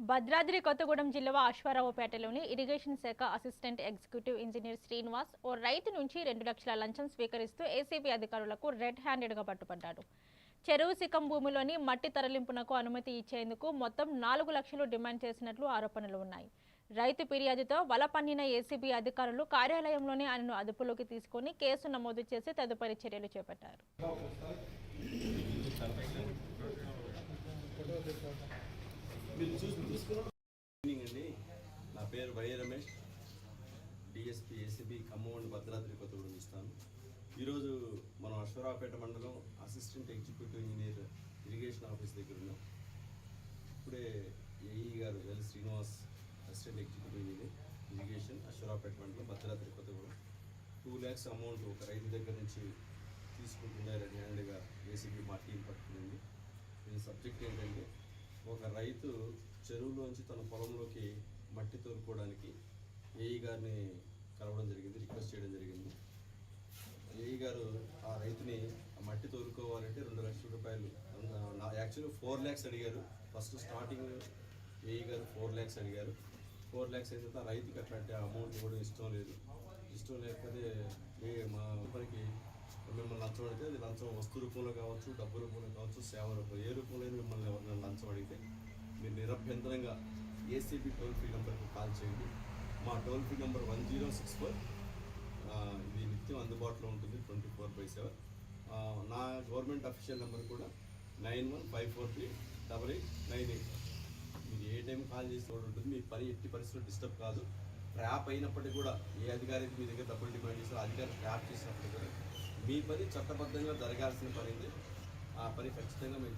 భద్రాద్రి కొత్తగూడెం జిల్లా అశ్వారావుపేటలోని ఇరిగేషన్ శాఖ assistant executive engineer Srinivas ఓ రైతు నుంచి 2 లక్షల లంచం స్వీకరిస్తూ ఏసీబీ అధికారులకు రెడ్ హ్యాండెడ్గా పట్టుబడ్డాడు. చెరువు శిఖం భూమిలోని మట్టి తరలింపునకు అనుమతి ఇచ్చేందుకు మొత్తం 4 లక్షలు డిమాండ్ చేసినట్లు ఆరోపణలు ఉన్నాయి. రైతు ఫిర్యాదుతో వలపన్నిన ఏసీబీ అధికారులు కార్యాలయంలోనే ఆయనను అదుపులోకి తీసుకుని కేసు నమోదు చేసి తదుపరి చర్యలు చేపట్టారు. అండి, నా పేరు Y Ramesh, DSP ACB Khammam Bhadradri Kothagudem ఇస్తాను. ఈరోజు మనం Aswaraopeta mandal assistant executive engineer irrigation office దగ్గర ఉన్నాం. ఇప్పుడే ఏఈ గారు L Srinivas, assistant executive engineer irrigation Aswaraopeta mandal Bhadradri Kothagudem 2 lakhs amount ఒక రైతు దగ్గర నుంచి తీసుకుంటుండే రెడీ హ్యాండ్గా ఏసీబీ మా టీం పట్టుకుంది. దీని సబ్జెక్ట్ ఏంటంటే, ఒక రైతు చెరువులోంచి తన పొలంలోకి మట్టి తోలుకోవడానికి ఏఈ గారిని కలవడం జరిగింది, రిక్వెస్ట్ చేయడం జరిగింది. ఏఈ గారు ఆ రైతుని మట్టి తోలుకోవాలంటే 2 లక్షల రూపాయలు, యాక్చువల్గా 4 lakhs అడిగారు. ఫస్ట్ స్టార్టింగ్ ఏఈ గారు 4 lakhs అడిగారు. 4 lakhs అయిన తర్వాత రైతుకి అట్లాంటి అమౌంట్ ఇవ్వడం ఇష్టం లేకపోతే మా పనికి మిమ్మల్ని లంచం అడిగితే అది లంచం వస్తు రూపంలో కావచ్చు, డబ్బు రూపంలో కావచ్చు, సేవ రూపంలో ఏ రూపంలో మిమ్మల్ని ఎవరైనా లంచం అడిగితే మీరు నిరభ్యంతరంగా ఏసీబీ టోల్ ఫ్రీ నెంబర్కి కాల్ చేయండి. మా టోల్ ఫ్రీ నెంబర్ 1064. ఇది నిత్యం అందుబాటులో ఉంటుంది 24/7. నా గవర్నమెంట్ అఫీషియల్ నెంబర్ కూడా 9154388898. మీరు ఏ టైం కాల్ చేసి ఉంటుంది. మీ పని ఎట్టి పరిస్థితుల్లో డిస్టర్బ్ కాదు. ట్రాప్ అయినప్పటికీ కూడా ఏ అధికారి మీ దగ్గర డబ్బులు డిమాండ్ చేస్తారో అధికారి ట్రాప్ చేసినప్పటికీ కూడా మీ పని చట్టబద్ధంగా జరగాల్సిన పని, ఆ పని ఖచ్చితంగా మేము